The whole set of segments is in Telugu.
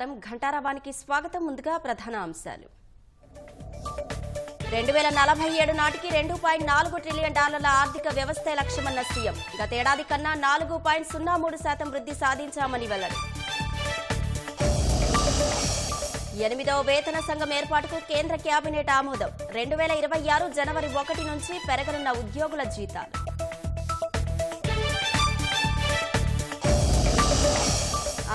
నమస్కారం. ఘంటారావానికి స్వాగతం. ముందుగా ప్రధాన అంశాలు. 2047 నాటికి $2.4 ట్రిలియన్ ఆర్థిక వ్యవస్థే లక్ష్యమన్న సీఎం. గతేడాది కన్నా 4.03% వృద్ధి సాధించామని వెల్లడి. 8వ వేతన సంఘం ఏర్పాటుకు కేంద్ర కేబినెట్ ఆమోదం. 2026 జనవరి 1 నుంచి పెరగనున్న ఉద్యోగుల జీతాలు.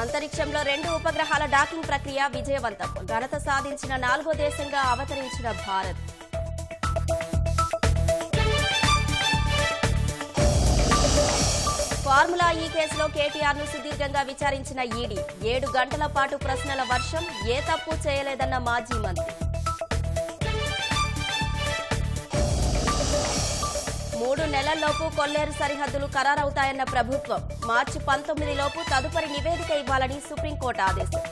అంతరిక్షంలో 2 ఉపగ్రహాల డాకింగ్ ప్రక్రియ విజయవంతం. ఘనత సాధించిన 4వ దేశంగా అవతరించిన భారత్. ఫార్ములా ఈ కేసులో కేటీఆర్ ను సుదీర్ఘంగా విచారించిన ఈడీ. 7 గంటల పాటు ప్రశ్నల వర్షం. ఏ తప్పు చేయలేదన్న మాజీ మంత్రి. 3 నెలల్లోపు కొల్లేరు సరిహద్దులు ఖరారవుతాయన్న ప్రభుత్వం. మార్చి 19 లోపు తదుపరి నివేదిక ఇవ్వాలని సుప్రీంకోర్టు ఆదేశం.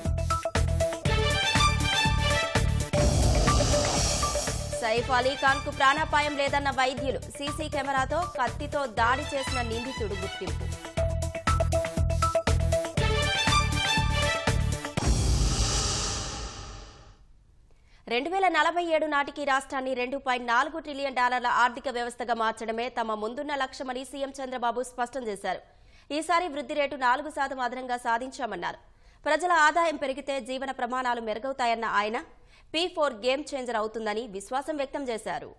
సైఫ్ అలీఖాన్ కు ప్రాణాపాయం లేదన్న వైద్యులు. సీసీ కెమెరాతో కత్తితో దాడి చేసిన నిందితుడు గుర్తింపు. $2047 నాటికి రాష్ట్రాన్ని $2.4 ట్రిలియన్ ఆర్థిక వ్యవస్థగా మార్చడమే తమ ముందున్న లక్ష్యమని సీఎం చంద్రబాబు స్పష్టం చేశారు. ఈసారి వృద్ధి రేటు 4% అదనంగా సాధించామన్నారు. ప్రజల ఆదాయం పెరిగితే జీవన ప్రమాణాలు మెరుగవుతాయన్న ఆయన P4 గేమ్ చేంజర్ అవుతుందని విశ్వాసం వ్యక్తం చేశారు.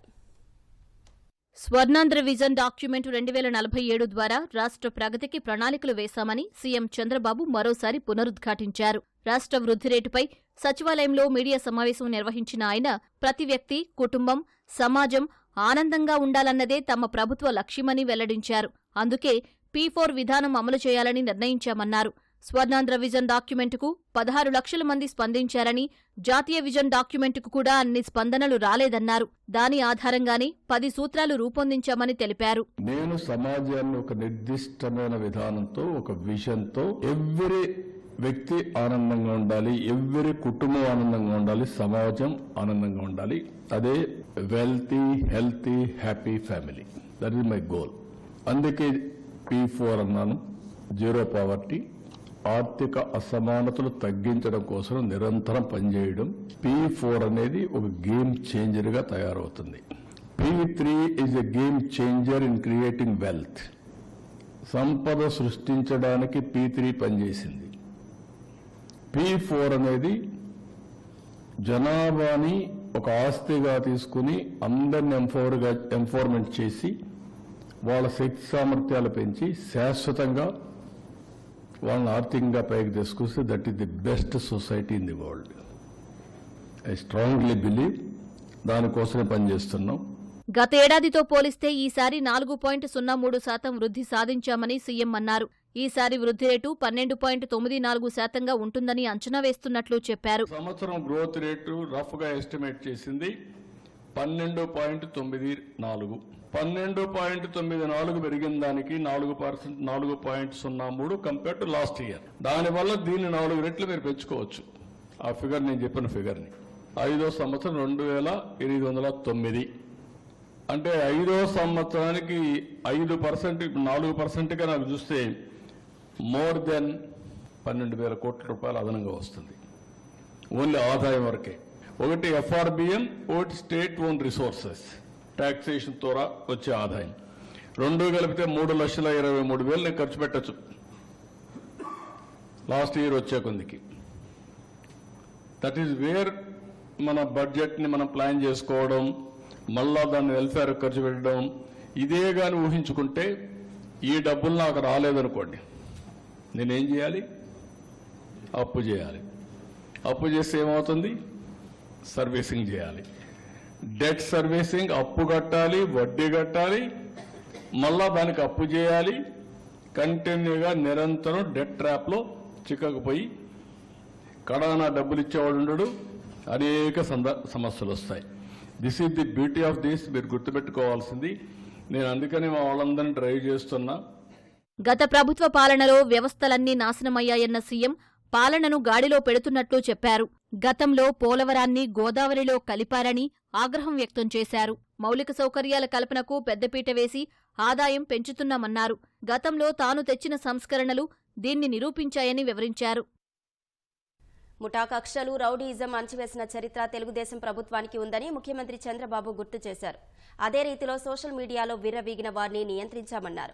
స్వర్ణాంధ్ర విజన్ డాక్యుమెంట్ 2047 ద్వారా రాష్ట్ర ప్రగతికి ప్రణాళికలు వేశామని సీఎం చంద్రబాబు మరోసారి పునరుద్ఘాటించారు. రాష్ట్ర వృద్ధి రేటుపై సచివాలయంలో మీడియా సమావేశం నిర్వహించిన ఆయన ప్రతి వ్యక్తి, కుటుంబం, సమాజం ఆనందంగా ఉండాలన్నదే తమ ప్రభుత్వ లక్ష్యమని వెల్లడించారు. అందుకే P4 విధానం అమలు చేయాలని నిర్ణయించామన్నారు. స్వర్ణాంధ్ర విజన్ డాక్యుమెంటుకు 16 లక్షల మంది స్పందించారని, జాతీయ విజన్ డాక్యుమెంటుకు కూడా అన్ని స్పందనలు రాలేదన్నారు. దాని ఆధారంగానే 10 సూత్రాలు రూపొందించామని తెలిపారు. నేను సమాజాన్ని ఒక నిర్దిష్టమైన విధానంతో, ఒక విజన్తో ఎవ్రీ వ్యక్తి ఆనందంగా ఉండాలి, ఎవ్రీ కుటుంబం ఆనందంగా ఉండాలి, సమాజం ఆనందంగా ఉండాలి. అదే wealthy, healthy, happy family. That is my goal. అందుకే P4 అన్నాను. జీరో పావర్టీ, ఆర్థిక అసమానతలు తగ్గించడం కోసం నిరంతరం పనిచేయడం. P4 అనేది ఒక గేమ్ చేంజర్ గా తయారవుతుంది. P3 is a game changer in creating wealth. సంపద సృష్టించడానికి P3 పనిచేసింది. P4 అనేది జనాభాని ఒక ఆస్తిగా తీసుకుని అందరిని ఎంపవర్మెంట్ చేసి వాళ్ళ శక్తి సామర్థ్యాలు పెంచి శాశ్వతంగా వాళ్ళని ఆర్థికంగా పైకి తీసుకొస్తే that is the best society in the world. I strongly believe దానికోసమే పనిచేస్తున్నాం. గతేడాదితో పోలిస్తే ఈసారి 4.03% వృద్ధి సాధించామని సీఎం అన్నారు. ఈసారి వృద్ధి రేటు 12.94%గా ఉంటుందని అంచనా వేస్తున్నట్లు చెప్పారు. సంవత్సరం గ్రోత్ రేటు రఫ్ గా ఎస్టిమేట్ చేసింది 12.94. 12.94 పెరిగిన దానికి 4.03 కంపేర్ టు లాస్ట్ ఇయర్. దానివల్ల దీన్ని 4 రెట్లు మీరు పెంచుకోవచ్చు. ఆ ఫిగర్ నేను చెప్పిన ఫిగర్ని 5వ సంవత్సరం 2809. అంటే 5వ సంవత్సరానికి 5%, 4%గా నాకు చూస్తే మోర్ దెన్ 12,000 కోట్ల రూపాయలు అదనంగా వస్తుంది. ఓన్లీ ఆదాయం వరకే. ఒకటి FRBM, ఒకటి స్టేట్ ఓన్ రిసోర్సెస్ టాక్సేషన్ ద్వారా వచ్చే ఆదాయం. 2 కలిపితే 3,23,000 నేను ఖర్చు పెట్టచ్చు లాస్ట్ ఇయర్ వచ్చే కొందికి. దట్ ఈజ్ వేర్ మన బడ్జెట్ ని మనం ప్లాన్ చేసుకోవడం, మళ్ళా దాన్ని వెల్ఫేర్ ఖర్చు పెట్టడం. ఇదే కానీ ఊహించుకుంటే ఈ డబ్బులు నాకు రాలేదనుకోండి, నేనేం చేయాలి? అప్పు చేయాలి. అప్పు చేస్తే ఏమవుతుంది? సర్వీసింగ్ చేయాలి. డెట్ సర్వీసింగ్, అప్పు కట్టాలి, వడ్డీ కట్టాలి, మళ్ళా దానికి అప్పు చేయాలి. కంటిన్యూగా నిరంతరం డెట్ ట్రాప్లో చిక్కకపోయి కడానా డబ్బులు ఇచ్చేవాడు ఉండడు. అనేక సమస్యలు వస్తాయి. This is the beauty of this. మీరు గుర్తుపెట్టుకోవాల్సింది. నేను అందుకని మా వాళ్ళందరినీ డ్రైవ్ చేస్తున్నా. గత ప్రభుత్వ పాలనలో వ్యవస్థలన్నీ నాశనమయ్యాయన్న సీఎం పాలనను గాడిలో పెడుతున్నట్లు చెప్పారు. గతంలో పోలవరాన్ని గోదావరిలో కలిపారని ఆగ్రహం వ్యక్తం చేశారు. మౌలిక సౌకర్యాల కల్పనకు పెద్దపీట వేసి ఆదాయం పెంచుతున్నామన్నారు. గతంలో తాను తెచ్చిన సంస్కరణలు దీన్ని నిరూపించాయని వివరించారు. ముఠా కక్షలు, రౌడీయిజం అణచివేసిన చరిత్ర తెలుగుదేశం ప్రభుత్వానికి ఉందని ముఖ్యమంత్రి చంద్రబాబు గుర్తు చేశారు. అదే రీతిలో సోషల్ మీడియాలో విర్రవీగిన వారిని నియంత్రించామన్నారు.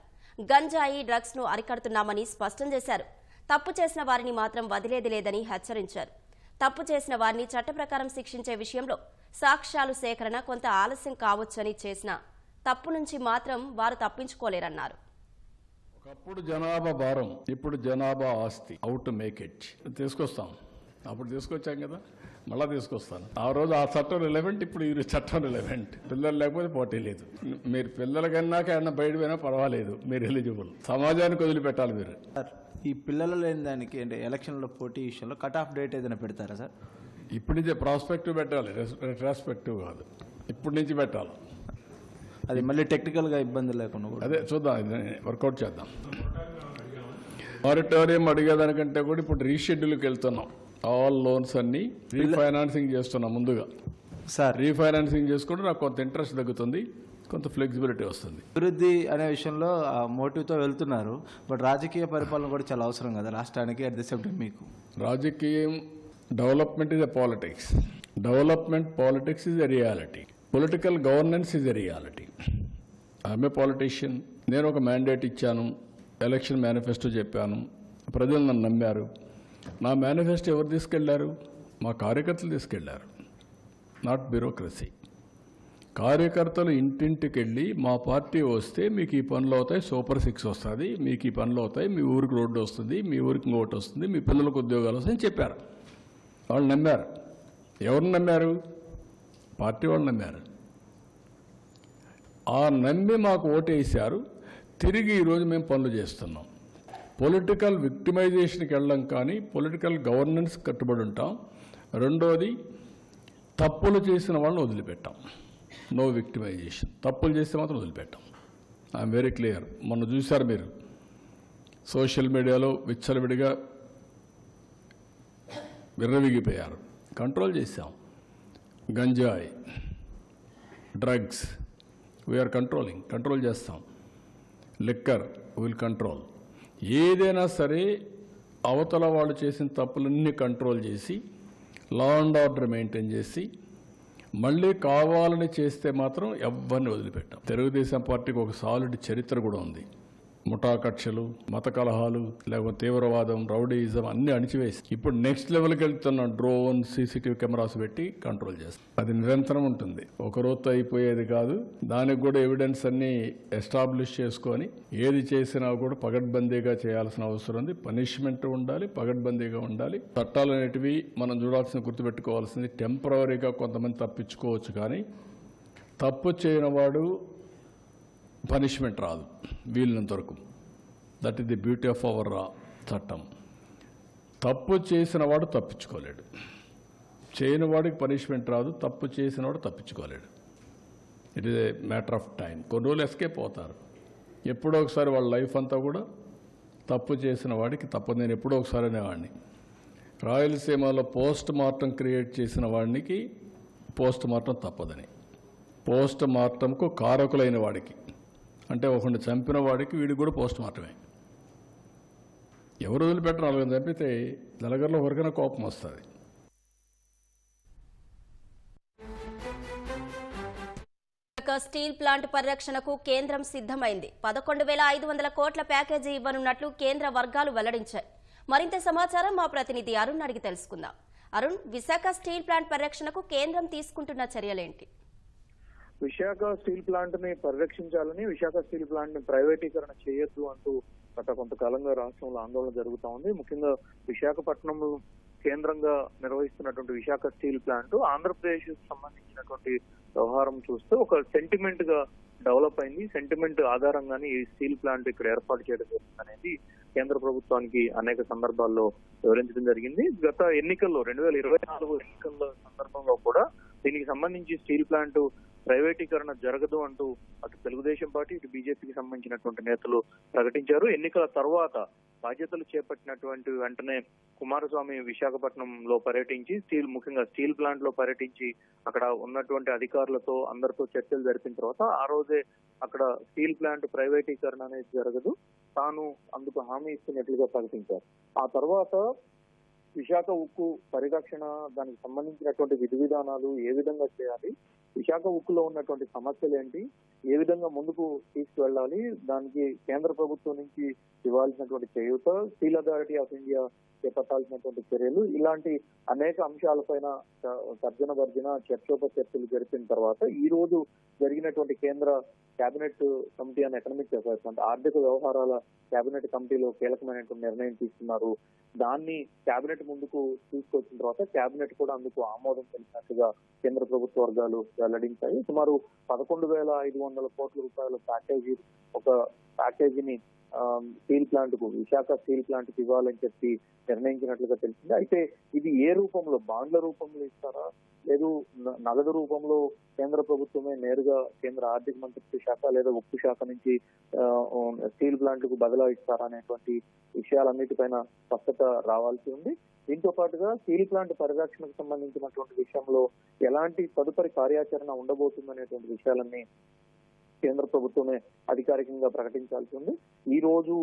గంజాయి, డ్రగ్స్ ను అరికడుతున్నామని స్పష్టం చేశారు. తప్పు చేసిన వారిని మాత్రం వదిలేది లేదని హెచ్చరించారు. తప్పు చేసిన వారిని చట్ట ప్రకారం శిక్షించే విషయంలో సాక్ష్యాలు సేకరణ కొంత ఆలస్యం కావచ్చని చేసిన తప్పు నుంచి మాత్రం వారు తప్పించుకోలేరన్నారు. ఒకప్పుడు జనాభా భారం, ఇప్పుడు జనాభా ఆస్తి. అవుట్ టు మేక్ ఇట్ తీసుకొస్తాం. అప్పుడు తీసుకొచ్చాం కదా, మళ్ళా తీసుకొస్తాను. ఆ రోజు ఆ చట్టం రిలవెంట్, ఇప్పుడు ఈ చట్టం రిలవెంట్. పిల్లలు లేకపోతే పోటీ లేదు. మీరు పిల్లల కన్నాక ఏమన్నా బయట పోయినా పర్వాలేదు, మీరు ఎలిజిబుల్. సమాజానికి వదిలిపెట్టాలి మీరు. సార్, ఈ పిల్లలు లేని దానికి అంటే ఎలక్షన్లో పోటీ విషయంలో కట్ ఆఫ్ డేట్ ఏదైనా పెడతారా సార్? ఇప్పటి నుంచే ప్రాస్పెక్టివ్ పెట్టాలి, రెట్రాస్పెక్టివ్ కాదు. ఇప్పటి నుంచి పెట్టాలి. అది మళ్ళీ టెక్నికల్గా ఇబ్బంది లేకుండా కూడా. అదే చూద్దాం, వర్కౌట్ చేద్దాం. మారిటోరియం అడిగేదానికంటే కూడా ఇప్పుడు రీషెడ్యూల్కి వెళ్తున్నాం. ఆల్ లోన్స్ అన్ని రీఫైనాన్సింగ్ చేస్తున్నాం. ముందుగా సార్, రీఫైనాన్సింగ్ చేసుకుంటే నాకు కొంత ఇంట్రెస్ట్ తగ్గుతుంది, కొంత ఫ్లెక్సిబిలిటీ వస్తుంది. అభివృద్ధి అనే విషయంలో మోటివ్తో వెళ్తున్నారు. బట్ రాజకీయ పరిపాలన కూడా చాలా అవసరం కదా రాష్ట్రానికి. అట్ ది సేమ్ టైం మీకు రాజకీయం, development is a politics. Development politics is a reality. Political governance is a reality. I'm a politician. నేను ఒక మ్యాండేట్ ఇచ్చాను, ఎలక్షన్ మేనిఫెస్టో చెప్పాను, ప్రజలు నన్ను నమ్మారు. నా మేనిఫెస్టో ఎవరు తీసుకెళ్లారు? మా కార్యకర్తలు తీసుకెళ్లారు, నాట్ బ్యూరోక్రసీ. కార్యకర్తలు ఇంటింటికి వెళ్ళి మా పార్టీ వస్తే మీకు ఈ పనులు అవుతాయి, సూపర్ 6 వస్తుంది, మీకు ఈ పనులు అవుతాయి, మీ ఊరికి రోడ్డు వస్తుంది, మీ ఊరికి ఇంకోటి వస్తుంది, మీ పిల్లలకు ఉద్యోగాలు వస్తాయని చెప్పారు. వాళ్ళు నమ్మారు. ఎవరిని నమ్మారు? పార్టీ వాళ్ళు నమ్మారు. ఆ నమ్మి మాకు ఓటేశారు. తిరిగి ఈరోజు మేము పనులు చేస్తున్నాం. పొలిటికల్ విక్టిమైజేషన్కి వెళ్ళం, కానీ పొలిటికల్ గవర్నెన్స్ కట్టుబడి ఉంటాం. రెండోది, తప్పులు చేసిన వాళ్ళని వదిలిపెట్టాం. No victimisation. తప్పులు చేస్తే మాత్రం వదిలిపెట్టాం. I'm very clear. మొన్న చూశారు మీరు, సోషల్ మీడియాలో విచ్చలవిడిగా విర్రవిగిపోయారు. కంట్రోల్ చేశాం. గంజాయి, డ్రగ్స్ వీఆర్ కంట్రోల్ చేస్తాం. Liquor will control. ఏదైనా సరే అవతల వాళ్ళు చేసిన తప్పులన్నీ కంట్రోల్ చేసి, లా అండ్ ఆర్డర్ మెయింటైన్ చేసి, మళ్ళీ కావాలని చేస్తే మాత్రం ఎవరిని వదిలిపెట్టాం. తెలుగుదేశం పార్టీకి ఒక సాలిడ్ చరిత్ర కూడా ఉంది. ముఠా కక్షలు, మత కలహాలు, లేకపోతే తీవ్రవాదం, రౌడీయిజం అన్ని అణిచివేసి ఇప్పుడు నెక్స్ట్ లెవెల్కి వెళ్తున్న డ్రోన్, సీసీటీవీ కెమెరాస్ పెట్టి కంట్రోల్ చేస్తాం. అది నిరంతరం ఉంటుంది, ఒక రోజుతో అయిపోయేది కాదు. దానికి కూడా ఎవిడెన్స్ అన్ని ఎస్టాబ్లిష్ చేసుకొని ఏది చేసినా కూడా పగడ్బందీగా చేయాల్సిన అవసరం ఉంది. పనిష్మెంట్ ఉండాలి, పగడ్బందీగా ఉండాలి. చట్టాలు అనేటివి మనం చూడాల్సిన, గుర్తుపెట్టుకోవాల్సింది, టెంపరవరీగా కొంతమంది తప్పించుకోవచ్చు, కానీ తప్పు చేయని వాడు పనిష్మెంట్ రాదు వీళ్ళంత వరకు. That is the beauty of our చట్టం. తప్పు చేసిన వాడు తప్పించుకోలేడు, చేయని వాడికి పనిష్మెంట్ రాదు, తప్పు చేసిన వాడు తప్పించుకోలేడు. It is a matter of time. కొన్ని రోజులు ఎస్కేప్ అవుతారు. ఎప్పుడో ఒకసారి వాళ్ళ లైఫ్ అంతా కూడా తప్పు చేసిన వాడికి తప్పదు. నేను ఎప్పుడో ఒకసారి అనేవాడిని, రాయలసీమలో పోస్ట్ మార్టం క్రియేట్ చేసిన వాడికి పోస్ట్ మార్టం తప్పదని. పోస్ట్ మార్టంకు కారకులైన వాడికి, అంటే ఒకరిని చంపిన వాడికి వీడికి కూడా పోస్ట్ మార్టమే. ఎవరు వదిలిపెట్టరు. 4 చంపితే నలుగురిలో ఎవరికైనా కోపం వస్తుంది. స్టీల్ ప్లాంట్ పరిరక్షణకు కేంద్రం సిద్ధమైంది. 11,500 కోట్ల ప్యాకేజీ ఇవ్వనున్నట్లు కేంద్ర వర్గాలు వెల్లడించాయి. మరింత సమాచారం మా ప్రతినిధి అరుణ్ అడిగి తెలుసుకుందాం. అరుణ్, విశాఖ స్టీల్ ప్లాంట్ పరిరక్షణకు కేంద్రం తీసుకుంటున్న చర్యలేంటి? విశాఖ స్టీల్ ప్లాంట్ ని పరిరక్షించాలని, విశాఖ స్టీల్ ప్లాంట్ ని ప్రైవేటీకరణ చేయొద్దు అంటూ గత కొంతకాలంగా రాష్ట్రంలో ఆందోళన జరుగుతా ఉంది. ముఖ్యంగా విశాఖపట్నంలో కేంద్రంగా నిర్వహిస్తున్నటువంటి విశాఖ స్టీల్ ప్లాంట్ ఆంధ్రప్రదేశ్ సంబంధించినటువంటి వ్యవహారం చూస్తే ఒక సెంటిమెంట్ గా డెవలప్ అయింది. సెంటిమెంట్ ఆధారంగానే ఈ స్టీల్ ప్లాంట్ ఇక్కడ ఏర్పాటు చేయడం జరిగింది అనేది కేంద్ర ప్రభుత్వానికి అనేక సందర్భాల్లో వివరించడం జరిగింది. గత ఎన్నికల్లో 2024 ఎన్నికల సందర్భంలో కూడా దీనికి సంబంధించి స్టీల్ ప్లాంట్ ప్రైవేటీకరణ జరగదు అంటూ అటు తెలుగుదేశం పార్టీ, ఇటు బీజేపీకి సంబంధించినటువంటి నేతలు ప్రకటించారు. ఎన్నికల తర్వాత బాధ్యతలు చేపట్టినటువంటి వెంటనే కుమారస్వామి విశాఖపట్నంలో పర్యటించి, ముఖ్యంగా స్టీల్ ప్లాంట్ లో పర్యటించి అక్కడ ఉన్నటువంటి అధికారులతో అందరితో చర్చలు జరిపిన తర్వాత ఆ రోజే అక్కడ స్టీల్ ప్లాంట్ ప్రైవేటీకరణ అనేది జరగదు, తాను అందుకు హామీ ఇస్తున్నట్లుగా ప్రకటించారు. ఆ తర్వాత విశాఖ ఉక్కు పరిరక్షణ, దానికి సంబంధించినటువంటి విధి విధానాలు ఏ విధంగా చేయాలి, విశాఖ ఉక్కులో ఉన్నటువంటి సమస్యలు ఏంటి, ఏ విధంగా ముందుకు తీసుకువెళ్ళాలి, దానికి కేంద్ర ప్రభుత్వం నుంచి ఇవ్వాల్సినటువంటి చేయూత, స్టీల్ అథారిటీ ఆఫ్ ఇండియా చేపట్టాల్సినటువంటి చర్యలు, ఇలాంటి అనేక అంశాలపైన తర్జన భర్జన చర్చోపచర్చలు జరిపిన తర్వాత ఈ రోజు జరిగినటువంటి కేంద్ర cabinet committee on economic affairs అంటే ఆర్థిక వ్యవహారాల కేబినెట్ కమిటీలో కీలకమైనటువంటి నిర్ణయం తీసుకున్నారు. దాన్ని కేబినెట్ ముందుకు తీసుకొచ్చిన తర్వాత కేబినెట్ కూడా అందుకు ఆమోదం తెలిపినట్టుగా కేంద్ర ప్రభుత్వ వర్గాలు వెల్లడించాయి. సుమారు 11,500 కోట్ల రూపాయల ప్యాకేజీని స్టీల్ ప్లాంట్ కు, విశాఖ స్టీల్ ప్లాంట్ కు ఇవ్వాలని చెప్పి నిర్ణయించినట్లుగా తెలిసింది. అయితే ఇది ఏ రూపంలో, బాండ్ల రూపంలో ఇస్తారా, లేదు నగదు రూపంలో కేంద్ర ప్రభుత్వమే నేరుగా కేంద్ర ఆర్థిక మంత్రిత్వ శాఖ లేదా ఉక్కు శాఖ నుంచి స్టీల్ ప్లాంట్ కు బదిలా ఇస్తారా అనేటువంటి విషయాలన్నిటిపైన స్పష్టత రావాల్సి ఉంది. దీంతో పాటుగా స్టీల్ ప్లాంట్ పరిరక్షణకు సంబంధించినటువంటి విషయంలో ఎలాంటి తదుపరి కార్యాచరణ ఉండబోతుందనేటువంటి విషయాలన్నీ కేంద్ర ప్రభుత్వమే అధికారికంగా ప్రకటించాల్సి ఉంది. ఈ రోజు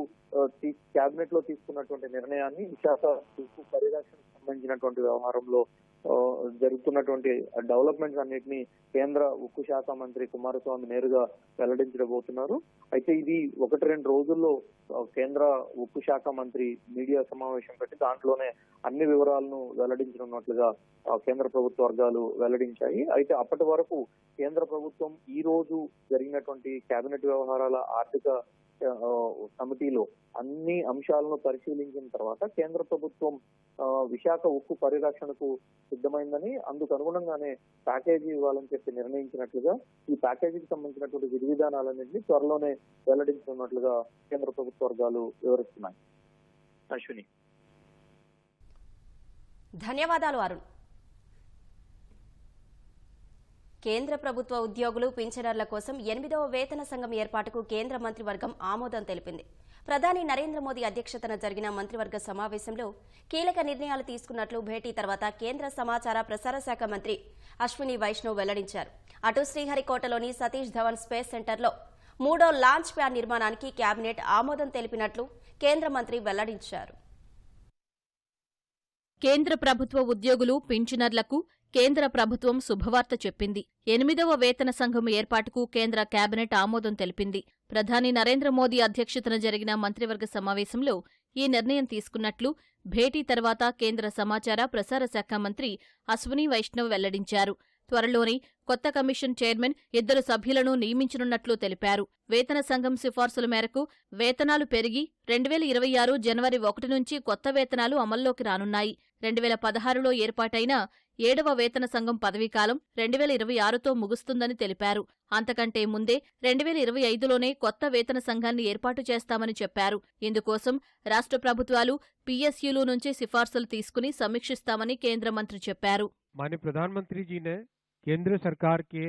కేబినెట్ లో తీసుకున్నటువంటి నిర్ణయాన్ని విశాఖ ఉక్కు పరిరక్షణకు సంబంధించినటువంటి వ్యవహారంలో జరుగుతున్నటువంటి డెవలప్మెంట్స్ అన్నిటినీ కేంద్ర ఉక్కు శాఖ మంత్రి కుమారస్వామి నేరుగా వెల్లడించబోతున్నారు. అయితే ఇది 1-2 రోజుల్లో కేంద్ర ఉక్కు శాఖ మంత్రి మీడియా సమావేశం పెట్టి దాంట్లోనే అన్ని వివరాలను వెల్లడించనున్నట్లుగా కేంద్ర ప్రభుత్వ వర్గాలు వెల్లడించాయి. అయితే అప్పటి వరకు కేంద్ర ప్రభుత్వం ఈ రోజు జరిగినటువంటి కేబినెట్ వ్యవహారాల ఆర్థిక కమిటీలో అన్ని అంశాలను పరిశీలించిన తర్వాత కేంద్ర ప్రభుత్వం విశాఖ ఉక్కు పరిరక్షణకు సిద్ధమైందని, అందుకు అనుగుణంగానే ప్యాకేజీ ఇవ్వాలని చెప్పి నిర్ణయించినట్లుగా, ఈ ప్యాకేజీకి సంబంధించినటువంటి విధి విధానాలన్నింటినీ త్వరలోనే వెల్లడించనున్నట్లుగా కేంద్ర ప్రభుత్వ వర్గాలు వివరిస్తున్నాయి. అశ్విని, ధన్యవాదాలు అరుణ్. కేంద్ర ప్రభుత్వ ఉద్యోగులు పింఛనర్ల కోసం 8వ వేతన సంఘం ఏర్పాటుకు కేంద్ర మంత్రివర్గం ఆమోదం తెలిపింది. ప్రధాని నరేంద్ర మోదీ అధ్యక్షతన జరిగిన మంత్రివర్గ సమావేశంలో కీలక నిర్ణయాలు తీసుకున్నట్లు భేటీ తర్వాత కేంద్ర సమాచార ప్రసార శాఖ మంత్రి అశ్విని వైష్ణవ్ వెల్లడించారు. అటు శ్రీహరికోటలోని సతీష్ ధవన్ స్పేస్ సెంటర్లో 3వ లాంచ్ ప్యాడ్ నిర్మాణానికి కేబినెట్ ఆమోదం తెలిపినట్లు కేంద్ర మంత్రి వెల్లడించారు. కేంద్ర ప్రభుత్వ ఉద్యోగులు పింఛనర్లకు కేంద్ర ప్రభుత్వం శుభవార్త చెప్పింది. 8వ వేతన సంఘం ఏర్పాటుకు కేంద్ర కేబినెట్ ఆమోదం తెలిపింది. ప్రధాని నరేంద్ర మోదీ అధ్యక్షతన జరిగిన మంత్రివర్గ సమావేశంలో ఈ నిర్ణయం తీసుకున్నట్లు భేటీ తర్వాత కేంద్ర సమాచార ప్రసార శాఖ మంత్రి అశ్విని వైష్ణవ్ వెల్లడించారు. త్వరలోనే కొత్త కమిషన్ చైర్మన్ 2 సభ్యులను నియమించనున్నట్లు తెలిపారు. వేతన సంఘం సిఫార్సుల మేరకు వేతనాలు పెరిగి 2026 జనవరి 1 నుంచి కొత్త వేతనాలు అమల్లోకి రానున్నాయి. 2016లో ఏర్పాటైన 7వ వేతన సంఘం పదవీకాలం 2026తో ముగుస్తుందని తెలిపారు. అంతకంటే ముందే 2025లోనే కొత్త వేతన సంఘాన్ని ఏర్పాటు చేస్తామని చెప్పారు. ఇందుకోసం రాష్ట్ర ప్రభుత్వాలు, పీఎస్యూలు నుంచి సిఫార్సులు తీసుకుని సమీక్షిస్తామని కేంద్ర మంత్రి చెప్పారు. माननीय प्रधानमंत्री जी ने केंद्र सरकार के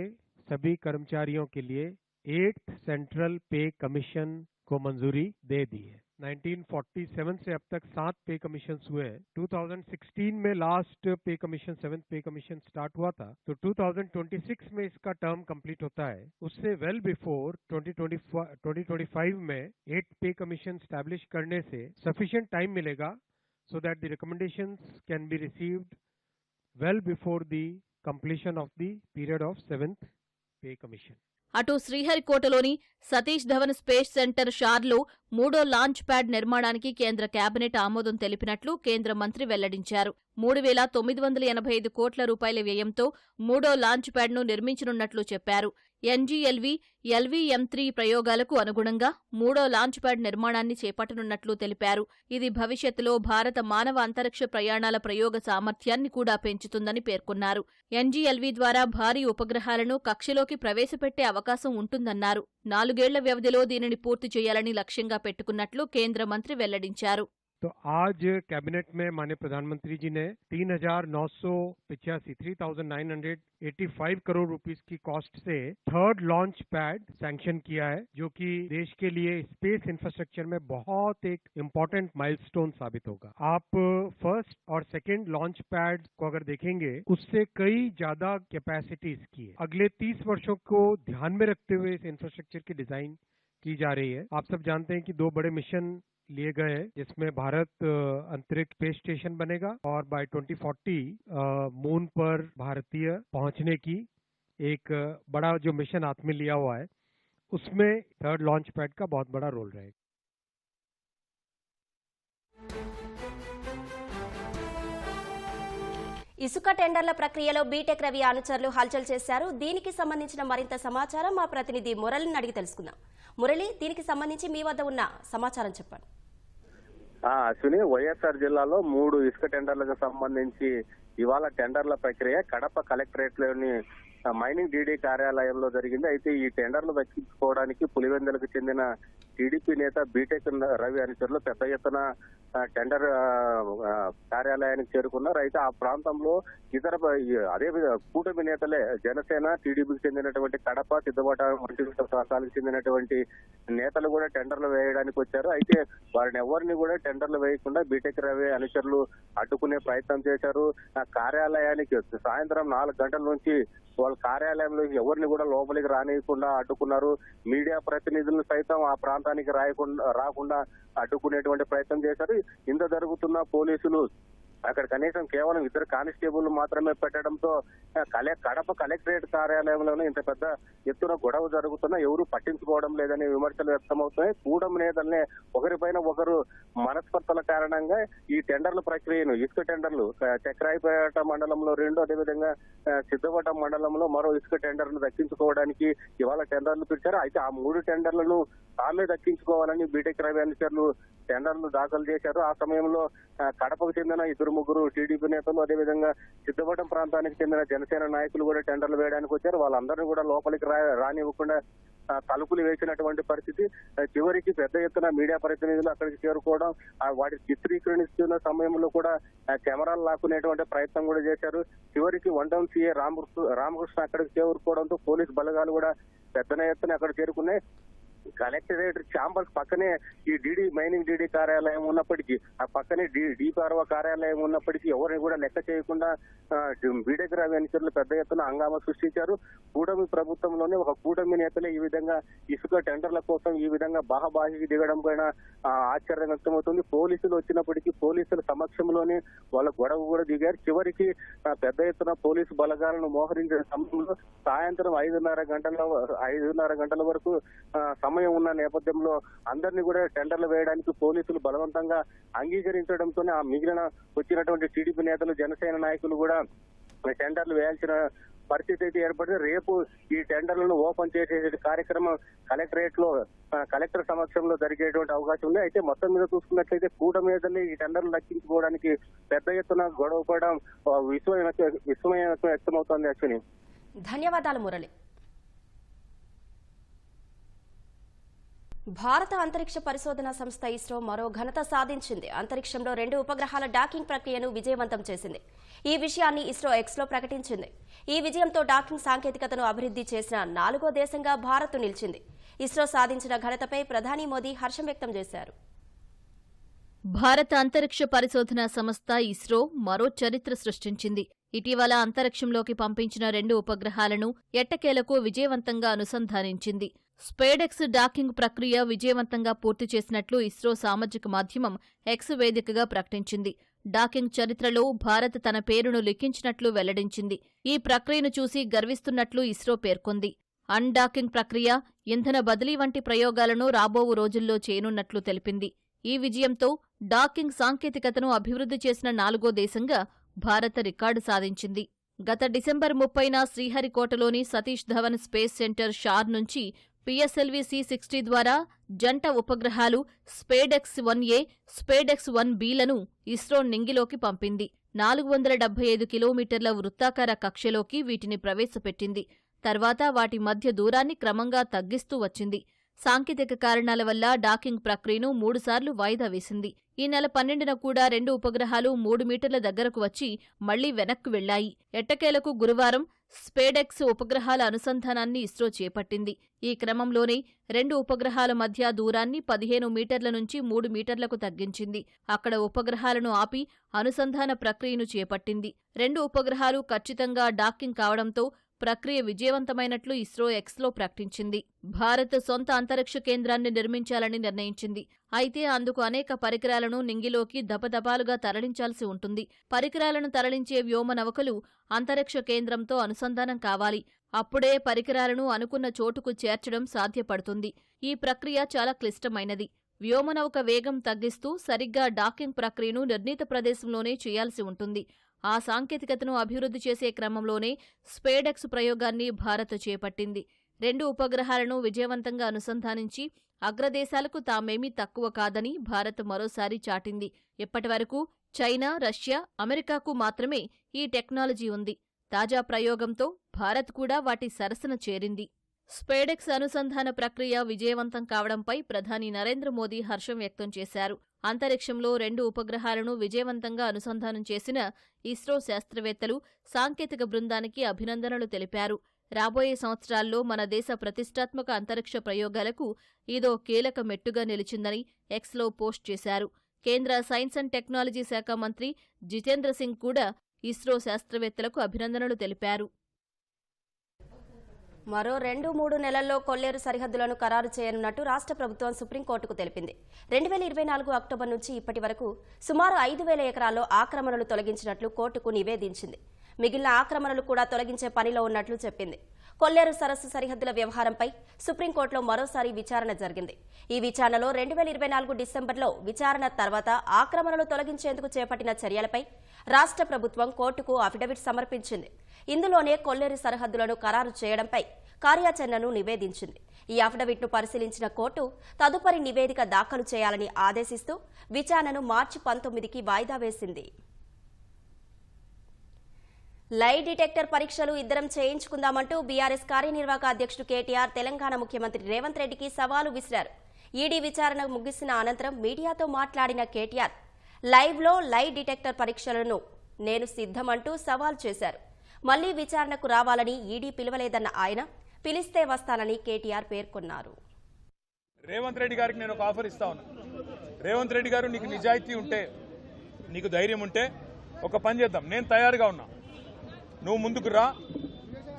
सभी कर्मचारियों के लिए 8th सेंट्रल पे कमीशन को मंजूरी दे दी है। 1947 से अब तक 7 पे कमीशन हुए हैं। 2016 में लास्ट पे कमीशन 7th पे कमीशन स्टार्ट हुआ था, तो 2026 में इसका टर्म कंप्लीट होता है। उससे वेल बिफोर 2025 में 8th पे कमीशन स्टैब्लिश करने से सफिशिएंट टाइम मिलेगा so that the recommendations can be received well before the completion of the period of 7th pay commission. అటు శ్రీహరికోటలోని సతీష్ ధవన్ స్పేస్ సెంటర్ షార్లో 3వ లాంచ్ ప్యాడ్ నిర్మాణానికి కేంద్ర కేబినెట్ ఆమోదం తెలిపినట్లు కేంద్ర మంత్రి వెల్లడించారు. 3,985 కోట్ల రూపాయల వ్యయంతో 3వ లాంచ్ ప్యాడ్ను నిర్మించనున్నట్లు చెప్పారు. ఎన్జీఎల్వీ LVM-3 ప్రయోగాలకు అనుగుణంగా 3వ లాంచ్ ప్యాడ్ నిర్మాణాన్ని చేపట్టనున్నట్లు తెలిపారు. ఇది భవిష్యత్తులో భారత మానవ అంతరిక్ష ప్రయాణాల ప్రయోగ సామర్థ్యాన్ని కూడా పెంచుతుందని పేర్కొన్నారు. ఎన్జీఎల్వీ ద్వారా భారీ ఉపగ్రహాలను కక్షలోకి ప్రవేశపెట్టే అవకాశం ఉంటుందన్నారు. 4 ఏళ్ల వ్యవధిలో దీనిని పూర్తి చేయాలని లక్ష్యంగా పెట్టుకున్నట్లు కేంద్ర మంత్రి వెల్లడించారు. तो आज कैबिनेट में माननीय प्रधानमंत्री जी ने 3,985 करोड़ रुपीस की कॉस्ट से 3rd लॉन्च पैड सैंक्शन किया है, जो कि देश के लिए स्पेस इंफ्रास्ट्रक्चर में बहुत एक इम्पोर्टेंट माइलस्टोन साबित होगा। आप फर्स्ट और सेकंड लॉन्च पैड को अगर देखेंगे, उससे कई ज्यादा कैपेसिटी इसकी है। अगले 30 वर्षों को ध्यान में रखते हुए इस इंफ्रास्ट्रक्चर की डिजाइन की जा रही है। आप सब जानते हैं कि 2 बड़े मिशन लिए गए हैं, जिसमें भारत अंतरिक्ष स्पेस स्टेशन बनेगा और बाय 2040 मून पर भारतीय पहुंचने की एक बड़ा जो मिशन हाथ में लिया हुआ है, उसमें थर्ड लॉन्च पैड का बहुत बड़ा रोल रहेगा। ఇసుక టెండర్ల ప్రక్రియలో బీటెక్ రవి అనుచరులు హల్చల్ చేశారు. దీనికి సంబంధించిన మరింత సమాచారం మా ప్రతినిధి మురళిని అడిగి తెలుసుకుందాం. మురళి, దీనికి సంబంధించి మీ వద్ద ఉన్న సమాచారం చెప్పండి. అశ్విని, వైఎస్ఆర్ జిల్లాలో 3 ఇసుక టెండర్లకు సంబంధించి ఇవాళ టెండర్ల ప్రక్రియ కడప కలెక్టరేట్ లోని మైనింగ్ డీడీ కార్యాలయంలో జరిగింది. అయితే ఈ టెండర్లు దక్కించుకోవడానికి పులివెందులకు చెందిన టీడీపీ నేత బీటెక్ రవి అనుచరులు పెద్ద ఎత్తున టెండర్ కార్యాలయానికి చేరుకున్నారు. అయితే ఆ ప్రాంతంలో ఇతర అదే కూటమి నేతలే జనసేన, టీడీపీకి చెందినటువంటి కడప, సిద్ధవట వంటి ప్రాంతాలకు చెందినటువంటి నేతలు కూడా టెండర్లు వేయడానికి వచ్చారు. అయితే వారిని ఎవరిని కూడా టెండర్లు వేయకుండా బీటెక్ రవి అనుచరులు అడ్డుకునే ప్రయత్నం చేశారు. ఆ కార్యాలయానికి సాయంత్రం 4 గంటల నుంచి వాళ్ళ కార్యాలయంలో ఎవరిని కూడా లోపలికి రానియకుండా అడ్డుకున్నారు. మీడియా ప్రతినిధులను సైతం ఆ ప్రాంతానికి రాకుండా అడ్డుకునేటువంటి ప్రయత్నం చేశారు. ఇంత జరుగుతున్న పోలీసులు అక్కడ కనీసం కేవలం 2 కానిస్టేబుల్ మాత్రమే పెట్టడంతో కడప కలెక్టరేట్ కార్యాలయంలోనే ఇంత పెద్ద ఎత్తున గొడవ జరుగుతున్నా ఎవరు పట్టించుకోవడం లేదని విమర్శలు వ్యక్తమవుతున్నాయి. కూటమి నేతల్ని ఒకరిపైన ఒకరు మనస్పర్ధల కారణంగా ఈ టెండర్ల ప్రక్రియను, ఇసుక టెండర్లు చక్రాయిపేట మండలంలో 2, అదేవిధంగా సిద్ధవటం మండలంలో మరో ఇసుక టెండర్ను దక్కించుకోవడానికి ఇవాళ టెండర్లు పిలిచారు. అయితే ఆ 3 టెండర్లను తామే దక్కించుకోవాలని బీటెక్ రవి అనుచరులు టెండర్లు దాఖలు చేశారు. ఆ సమయంలో కడపకు చెందిన 2-3 టీడీపీ నేతలు, అదేవిధంగా సిద్ధవటం ప్రాంతానికి చెందిన జనసేన నాయకులు కూడా టెండర్లు వేయడానికి వచ్చారు. వాళ్ళందరినీ కూడా లోపలికి రానివ్వకుండా తలుపులు వేసినటువంటి పరిస్థితి. చివరికి పెద్ద ఎత్తున మీడియా ప్రతినిధులు అక్కడికి చేరుకోవడం, వాటిని చిత్రీకరిస్తున్న సమయంలో కూడా కెమెరాలు లాక్కునేటువంటి ప్రయత్నం కూడా చేశారు. చివరికి 1 టౌన్ సీఏ రామకృష్ణ అక్కడికి చేరుకోవడంతో పోలీసు బలగాలు కూడా పెద్ద ఎత్తున అక్కడ చేరుకున్నాయి. కలెక్టరేట్ ఛాంబర్స్ పక్కనే ఈ మైనింగ్ డీడీ కార్యాలయం ఉన్నప్పటికీ, ఆ పక్కనే డిపిఆర్ఓ కార్యాలయం ఉన్నప్పటికీ ఎవరిని కూడా లెక్క చేయకుండా బీటెక్ రవి అనుచరులు పెద్ద ఎత్తున హంగామా సృష్టించారు. కూటమి ప్రభుత్వంలోనే ఒక కూటమి నేతలే ఈ విధంగా ఇసుక టెండర్ల కోసం ఈ విధంగా బాహబాహికి దిగడం పైన ఆశ్చర్యం వ్యక్తమవుతుంది. పోలీసులు వచ్చినప్పటికీ పోలీసుల సమక్షంలోనే వాళ్ళ గొడవ కూడా దిగారు. చివరికి పెద్ద ఎత్తున పోలీసు బలగాలను మోహరించిన సమయంలో సాయంత్రం 5:30 గంటల వరకు సమయం ఉన్న నేపథ్యంలో అందరినీ కూడా టెండర్లు వేయడానికి పోలీసులు బలవంతంగా అంగీకరించడంతోనే ఆ మిగిలిన వచ్చినటువంటి టీడీపీ నేతలు, జనసేన నాయకులు కూడా టెండర్లు వేయాల్సిన పరిస్థితి అయితే ఏర్పడింది. రేపు ఈ టెండర్లను ఓపెన్ చేసే కార్యక్రమం కలెక్టర్ సమక్షంలో జరిగేటువంటి అవకాశం ఉంది. అయితే మొత్తం మీద చూసుకున్నట్లయితే కూటమి మీదనే ఈ టెండర్లు దక్కించుకోవడానికి పెద్ద ఎత్తున గొడవ పడడం విస్మయం వ్యక్తమవుతోంది. అశ్విని, ధన్యవాదాలు మురళి. భారత అంతరిక్ష పరిశోధన సంస్థ ఇస్రో మరో ఘనత సాధించింది. అంతరిక్షంలో 2 ఉపగ్రహాల డాకింగ్ ప్రక్రియను విజయవంతం చేసింది. ఈ విషయాన్ని ఇస్రో ఎక్స్లో ప్రకటించింది. ఈ విజయంతో డాకింగ్ సాంకేతికతను అభివృద్ధి చేసిన 4వ దేశంగా భారత్ నిలిచింది. ఇస్రో సాధించిన ఘనతపై ప్రధాని మోదీ హర్షం వ్యక్తం చేశారు. భారత అంతరిక్ష పరిశోధన సంస్థ ఇస్రో మరో చరిత్ర సృష్టించింది. ఇటీవల అంతరిక్షంలోకి పంపించిన 2 ఉపగ్రహాలను ఎట్టకేలకు విజయవంతంగా అనుసంధానించింది. స్పేడెక్స్ డాకింగ్ ప్రక్రియ విజయవంతంగా పూర్తి చేసినట్లు ఇస్రో సామాజిక మాధ్యమం ఎక్స్ వేదికగా ప్రకటించింది. డాకింగ్ చరిత్రలో భారత్ తన పేరును లిఖించినట్లు వెల్లడించింది. ఈ ప్రక్రియను చూసి గర్విస్తున్నట్లు ఇస్రో పేర్కొంది. అన్డాకింగ్ ప్రక్రియ, ఇంధన బదిలీ వంటి ప్రయోగాలను రాబోవు రోజుల్లో చేయనున్నట్లు తెలిపింది. ఈ విజయంతో డాకింగ్ సాంకేతికతను అభివృద్ధి చేసిన 4వ దేశంగా భారత్ రికార్డు సాధించింది. గత డిసెంబర్ 30న శ్రీహరికోటలోని సతీష్ ధవన్ స్పేస్ సెంటర్ షార్ నుంచి పిఎస్ఎల్వి C-60 ద్వారా జంట ఉపగ్రహాలు స్పేడెక్స్ 1A, స్పేడెక్స్ 1Bలను ఇస్రో నింగిలోకి పంపింది. 475 కిలోమీటర్ల వృత్తాకార కక్షలోకి వీటిని ప్రవేశపెట్టింది. తర్వాత వాటి మధ్య దూరాన్ని క్రమంగా తగ్గిస్తూ వచ్చింది. సాంకేతిక కారణాల వల్ల డాకింగ్ ప్రక్రియను 3 సార్లు వాయిదా వేసింది. ఈ నెల 12న కూడా 2 ఉపగ్రహాలు 3 మీటర్ల దగ్గరకు వచ్చి మళ్లీ వెనక్కు వెళ్లాయి. ఎట్టకేలకు గురువారం స్పేడెక్స్ ఉపగ్రహాల అనుసంధానాన్ని ఇస్రో చేపట్టింది. ఈ క్రమంలోనే 2 ఉపగ్రహాల మధ్య దూరాన్ని 15 మీటర్ల నుంచి 3 మీటర్లకు తగ్గించింది. అక్కడ ఉపగ్రహాలను ఆపి అనుసంధాన ప్రక్రియను చేపట్టింది. 2 ఉపగ్రహాలు ఖచ్చితంగా డాకింగ్ కావడంతో ప్రక్రియ విజయవంతమైనట్లు ఇస్రో ఎక్స్లో ప్రకటించింది. భారత్ సొంత అంతరిక్ష కేంద్రాన్ని నిర్మించాలని నిర్ణయించింది. అయితే అందుకు అనేక పరికరాలను నింగిలోకి దపదపాలుగా తరలించాల్సి ఉంటుంది. పరికరాలను తరలించే వ్యోమనౌకలు అంతరిక్ష కేంద్రంతో అనుసంధానం కావాలి. అప్పుడే పరికరాలను అనుకున్న చోటుకు చేర్చడం సాధ్యపడుతుంది. ఈ ప్రక్రియ చాలా క్లిష్టమైనది. వ్యోమనౌక వేగం తగ్గిస్తూ సరిగ్గా డాకింగ్ ప్రక్రియను నిర్ణీత ప్రదేశంలోనే చేయాల్సి ఉంటుంది. ఆ సాంకేతికతను అభివృద్ధి చేసే క్రమంలోనే స్పేడెక్స్ ప్రయోగాన్ని భారత్ చేపట్టింది. 2 ఉపగ్రహాలను విజయవంతంగా అనుసంధానించి అగ్రదేశాలకు తామేమీ తక్కువ కాదని భారత్ మరోసారి చాటింది. ఇప్పటివరకు చైనా, రష్యా, అమెరికాకు మాత్రమే ఈ టెక్నాలజీ ఉంది. తాజా ప్రయోగంతో భారత్ కూడా వాటి సరసన చేరింది. స్పేడెక్స్ అనుసంధాన ప్రక్రియ విజయవంతం కావడంపై ప్రధాని నరేంద్ర మోదీ హర్షం వ్యక్తం చేశారు. అంతరిక్షంలో 2 ఉపగ్రహాలను విజయవంతంగా అనుసంధానం చేసిన ఇస్రో శాస్త్రవేత్తలు, సాంకేతిక బృందానికి అభినందనలు తెలిపారు. రాబోయే సంవత్సరాల్లో మన దేశ ప్రతిష్టాత్మక అంతరిక్ష ప్రయోగాలకు ఇదో కీలక మెట్టుగా నిలిచిందని ఎక్స్లో పోస్ట్ చేశారు. కేంద్ర సైన్స్ అండ్ టెక్నాలజీ శాఖ మంత్రి జితేంద్ర సింగ్ కూడా ఇస్రో శాస్త్రవేత్తలకు అభినందనలు తెలిపారు. మరో 2-3 నెలల్లో కొల్లేరు సరిహద్దులను ఖరారు చేయనున్నట్టు రాష్ట్ర ప్రభుత్వం సుప్రీంకోర్టుకు తెలిపింది. 2024 అక్టోబర్ నుంచి ఇప్పటి వరకు సుమారు 5,000 ఎకరాల్లో ఆక్రమణలు తొలగించినట్లు కోర్టుకు నివేదించింది. మిగిలిన ఆక్రమణలు కూడా తొలగించే పనిలో ఉన్నట్లు చెప్పింది. కొల్లేరు సరస్సు సరిహద్దుల వ్యవహారంపై సుప్రీంకోర్టులో మరోసారి విచారణ జరిగింది. ఈ విచారణలో 2024 డిసెంబర్లో విచారణ తర్వాత ఆక్రమణలు తొలగించేందుకు చేపట్టిన చర్యలపై రాష్ట్ర ప్రభుత్వం కోర్టుకు అఫిడవిట్ సమర్పించింది. ఇందులోనే కొల్లేరు సరిహద్దులను ఖరారు చేయడంపై కార్యాచరణను నివేదించింది. ఈ అఫిడవిట్ను పరిశీలించిన కోర్టు తదుపరి నివేదిక దాఖలు చేయాలని ఆదేశిస్తూ విచారణను మార్చి 19కి వాయిదా వేసింది. లై డిటెక్టర్ పరీక్షలు ఇద్దరం చేయించుకుందామంటూ బీఆర్ఎస్ కార్యనిర్వాహక అధ్యక్షుడు కేటీఆర్ తెలంగాణ ముఖ్యమంత్రి రేవంత్ రెడ్డికి సవాలు విసిరారు. ఈడీ విచారణ ముగిసిన అనంతరం మీడియాతో మాట్లాడిన కేటీఆర్ లైవ్లో లై డిటెక్టర్ పరీక్షలను నేను సిద్ధమంటూ సవాల్ చేశారు. మళ్లీ విచారణకు రావాలని ఈడీ పిలవలేదన్న ఆయన పిలిస్తే వస్తానని కేటీఆర్ పేర్కొన్నారు. రేవంత్ రెడ్డి గారికి నేను ఒక ఆఫర్ ఇస్తా ఉన్నా. రేవంత్ రెడ్డి గారు, నీకు నిజాయితీ ఉంటే, నీకు ధైర్యం ఉంటే ఒక పని చేద్దాం. నేను తయారుగా ఉన్నా. నువ్వు ముందుకు రా,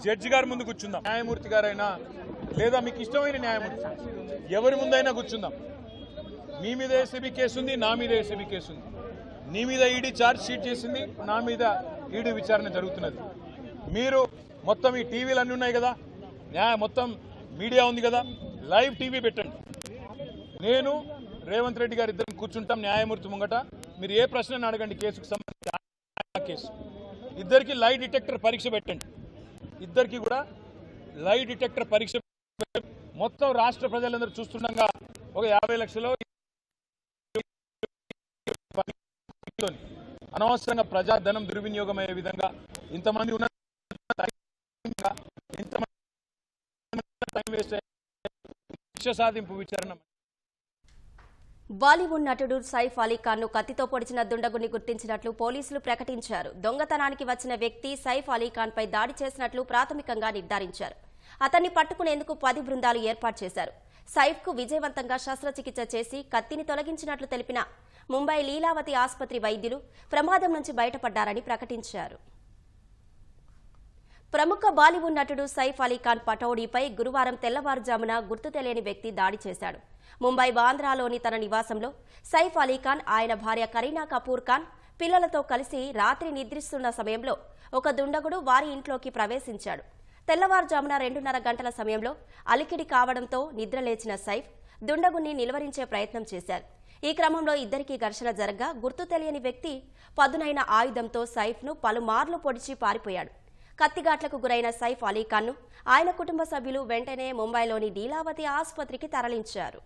జడ్జి గారి ముందు కూర్చుందాం. న్యాయమూర్తి గారైనా లేదా మీకు ఇష్టమైన న్యాయమూర్తి ఎవరి ముందైనా కూర్చుందాం. మీ మీద ఏసీబీ కేసు ఉంది, నా మీద ఏసీబీ కేసు ఉంది. నీ మీద ఈడీ ఛార్జ్ షీట్ చేసింది, నా మీద ఈడీ విచారణ జరుగుతున్నది. మీరు మొత్తం ఈ టీవీలు అన్నీ ఉన్నాయి కదా, మొత్తం మీడియా ఉంది కదా, లైవ్ టీవీ పెట్టండి. నేను రేవంత్ రెడ్డి గారు ఇద్దరం కూర్చుంటాం న్యాయమూర్తి ముంగట. మీరు ఏ ప్రశ్న అడగండి కేసుకు సంబంధించి కేసు. ఇద్దరికి లై డిటెక్టర్ పరీక్ష పెట్టండి. ఇద్దరికి కూడా లై డిటెక్టర్ పరీక్ష మొత్తం రాష్ట్ర ప్రజలందరూ చూస్తుండగా ఒక 50 లక్షలు అనవసరంగా ప్రజాధనం దుర్వినియోగం అయ్యే విధంగా ఇంతమంది ఉన్న సాధింపు విచారణ. బాలీవుడ్ నటుడు సైఫ్ అలీ ఖాన్ ను కత్తితో పొడిచిన దుండగుని గుర్తించినట్లు పోలీసులు ప్రకటించారు. దొంగతనానికి వచ్చిన వ్యక్తి సైఫ్ అలీ ఖాన్ పై దాడి చేసినట్లు ప్రాథమికంగా నిర్ధారించారు. అతన్ని పట్టుకునేందుకు 10 బృందాలు ఏర్పాటు చేశారు. సైఫ్ కు విజయవంతంగా శస్త్రచికిత్స చేసి కత్తిని తొలగించినట్లు తెలిపిన ముంబై లీలావతి ఆసుపత్రి వైద్యులు ప్రమాదం నుంచి బయటపడ్డారని ప్రకటించారు. ప్రముఖ బాలీవుడ్ నటుడు సైఫ్ అలీ ఖాన్ పటౌడీపై గురువారం తెల్లవారుజామున గుర్తు తెలియని వ్యక్తి దాడి చేశాడు. ముంబై బాంద్రాలోని తన నివాసంలో సైఫ్ అలీ ఖాన్, ఆయన భార్య కరీనా కపూర్ ఖాన్ పిల్లలతో కలిసి రాత్రి నిద్రిస్తున్న సమయంలో ఒక దుండగుడు వారి ఇంట్లోకి ప్రవేశించాడు. తెల్లవారుజామున 2:30 గంటల సమయంలో అలికిడి కావడంతో నిద్రలేచిన సైఫ్ దుండగుణ్ణి నిలువరించే ప్రయత్నం చేశారు. ఈ క్రమంలో ఇద్దరికీ ఘర్షణ జరగ్గా గుర్తు తెలియని వ్యక్తి పదునైన ఆయుధంతో సైఫ్ను పలుమార్లు పొడిచి పారిపోయాడు. కత్తిఘాట్లకు గురైన సైఫ్ అలీ ఖాన్ను ఆయన కుటుంబ సభ్యులు వెంటనే ముంబైలోని లీలావతి ఆసుపత్రికి తరలించారు.